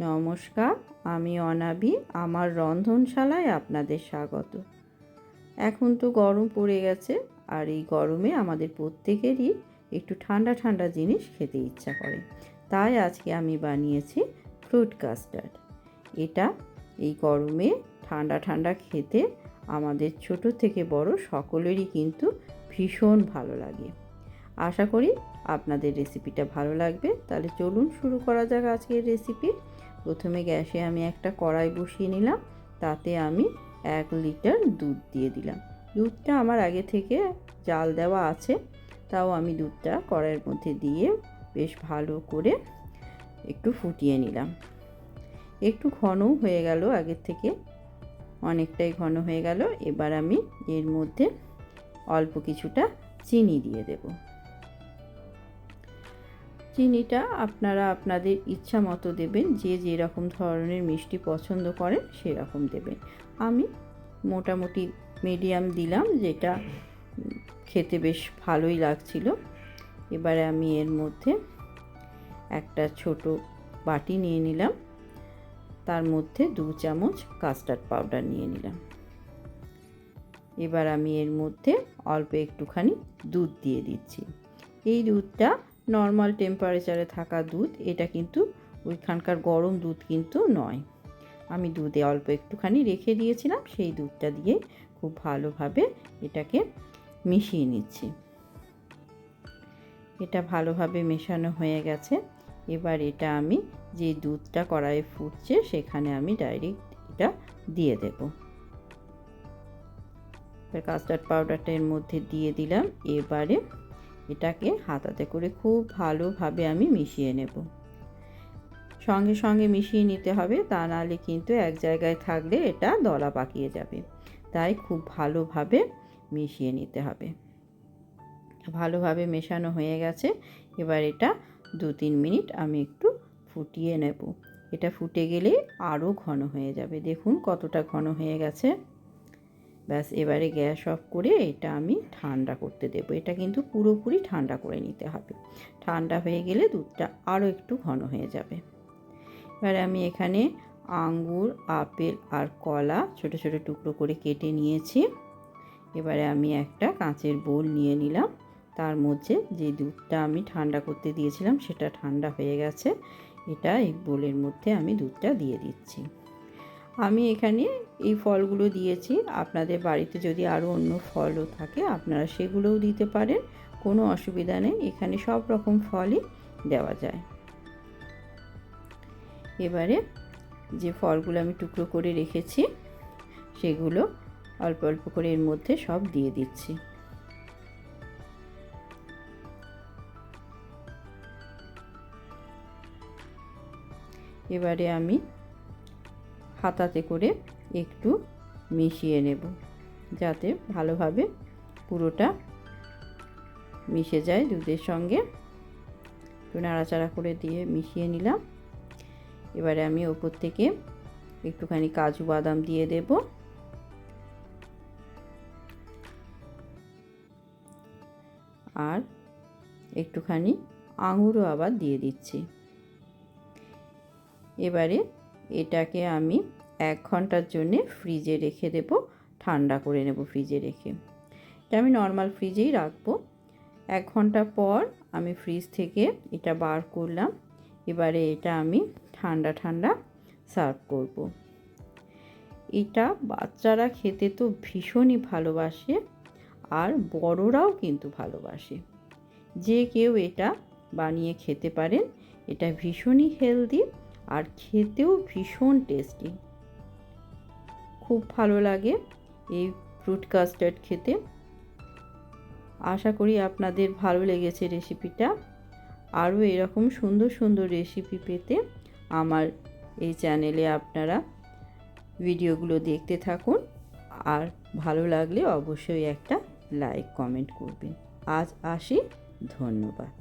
নমস্কার, আমি অনাবি। আমার রন্ধনশালায় আপনাদের স্বাগত। এখন তো গরম পড়ে গেছে, আর এই গরমে আমাদের প্রত্যেকেরই একটু ঠান্ডা ঠান্ডা জিনিস খেতে ইচ্ছা করে। তাই আজকে আমি বানিয়েছি ফ্রুট কাস্টার্ড। এটা এই গরমে ঠান্ডা ঠান্ডা খেতে আমাদের ছোট থেকে বড় সকলেরই কিন্তু ভীষণ ভালো লাগে। আশা করি আপনাদের রেসিপিটা ভালো লাগবে। তাহলে চলুন শুরু করা যাক আজকের রেসিপি। প্রথমে গ্যাসে আমি একটা কড়াই বসিয়ে নিলাম, তাতে আমি 1 লিটার দুধ দিয়ে দিলাম। দুধটা আমার আগে থেকে জাল দেওয়া আছে, তাও আমি দুধটা কড়াইয়ের মধ্যে দিয়ে বেশ ভালো করে একটু ফুটিয়ে নিলাম। একটু ঘনও হয়ে গেল, আগের থেকে অনেকটাই ঘন হয়ে গেল। এবার আমি এর মধ্যে অল্প কিছুটা চিনি দিয়ে দেব। চিনিটা আপনারা আপনাদের ইচ্ছা মতো দেবেন, যে যেরকম ধরনের মিষ্টি পছন্দ করেন সেরকম দেবেন। আমি মোটামুটি মিডিয়াম দিলাম, যেটা খেতে বেশ ভালোই লাগছিল। এবারে আমি এর মধ্যে একটা ছোট বাটি নিয়ে নিলাম, তার মধ্যে 2 চামচ কাস্টার্ড পাউডার নিয়ে নিলাম। এবার আমি এর মধ্যে অল্প একটুখানি দুধ দিয়ে দিচ্ছি। এই দুধটা নর্মাল টেম্পারেচারে থাকা দুধ, এটা কিন্তু ওইখানকার গরম দুধ কিন্তু নয়। আমি দুধে অল্প একটুখানি রেখে দিয়েছিলাম, সেই দুধটা দিয়ে খুব ভালোভাবে এটাকে মিশিয়ে নিচ্ছি। এটা ভালোভাবে মেশানো হয়ে গেছে। এবার এটা আমি যে দুধটা কড়াইয়ে ফুটছে সেখানে আমি ডাইরেক্ট এটা দিয়ে দেব। কাস্টার্ড পাউডারটা এর মধ্যে দিয়ে দিলাম। এবারে এটাকে হাতাতে করে খুব ভালোভাবে আমি মিশিয়ে নেব। সঙ্গে সঙ্গে মিশিয়ে নিতে হবে, তা নাহলে কিন্তু এক জায়গায় থাকলে এটা দলা পাকিয়ে যাবে। তাই খুব ভালোভাবে মিশিয়ে নিতে হবে। ভালোভাবে মেশানো হয়ে গেছে। এবার এটা 2-3 মিনিট আমি একটু ফুটিয়ে নেব। এটা ফুটে গেলে আরও ঘন হয়ে যাবে। দেখুন কতটা ঘন হয়ে গেছে। ব্যাস, এবারে গ্যাস অফ করে এটা আমি ঠান্ডা করতে দেব। এটা কিন্তু পুরোপুরি ঠান্ডা করে নিতে হবে। ঠান্ডা হয়ে গেলে দুধটা আরও একটু ঘন হয়ে যাবে। এবারে আমি এখানে আঙ্গুর, আপেল আর কলা ছোট ছোট টুকরো করে কেটে নিয়েছি। এবারে আমি একটা কাঁচের বোল নিয়ে নিলাম, তার মধ্যে যে দুধটা আমি ঠান্ডা করতে দিয়েছিলাম সেটা ঠান্ডা হয়ে গেছে। এটা এই বোলের মধ্যে আমি দুধটা দিয়ে দিচ্ছি। আমি এখানে এই ফলগুলো দিয়েছি, আপনাদের বাড়িতে যদি আরও অন্য ফলও থাকে আপনারা সেগুলোও দিতে পারেন, কোনো অসুবিধা নেই। এখানে সব রকম ফলই দেওয়া যায়। এবারে যে ফলগুলো আমি টুকরো করে রেখেছি সেগুলো অল্প অল্প করে এর মধ্যে সব দিয়ে দিচ্ছি। এবারে আমি হাতাতে করে একটু মিশিয়ে নেব, যাতে ভালোভাবে পুরোটা মিশে যায় দুধের সঙ্গে। একটু নাড়াচাড়া করে দিয়ে মিশিয়ে নিলাম। এবারে আমি ওপর থেকে একটুখানি কাজু বাদাম দিয়ে দেব। আর একটুখানি আঙুরও আবার দিয়ে দিচ্ছি। এবারে এটাকে আমি 1 ঘন্টার জন্য ফ্রিজে রেখে দেব, ঠান্ডা করে নেব ফ্রিজে রেখে। এটা আমি নর্মাল ফ্রিজেই রাখবো। 1 ঘন্টা পর আমি ফ্রিজ থেকে এটা বার করলাম। এবারে এটা আমি ঠান্ডা ঠান্ডা সার্ভ করব। এটা বাচ্চারা খেতে তো ভীষণই ভালোবাসে, আর বড়রাও কিন্তু ভালোবাসে। যে কেউ এটা বানিয়ে খেতে পারেন। এটা ভীষণই হেলদি আর খেতেও ভীষণ টেস্টি। খুব ভালো লাগে এই ফ্রুট কাস্টার্ড খেতে। আশা করি আপনাদের ভালো লেগেছে রেসিপিটা। আরও এরকম সুন্দর সুন্দর রেসিপি পেতে আমার এই চ্যানেলে আপনারা ভিডিওগুলো দেখতে থাকুন, আর ভালো লাগলে অবশ্যই একটা লাইক কমেন্ট করবেন। আজ আসি, ধন্যবাদ।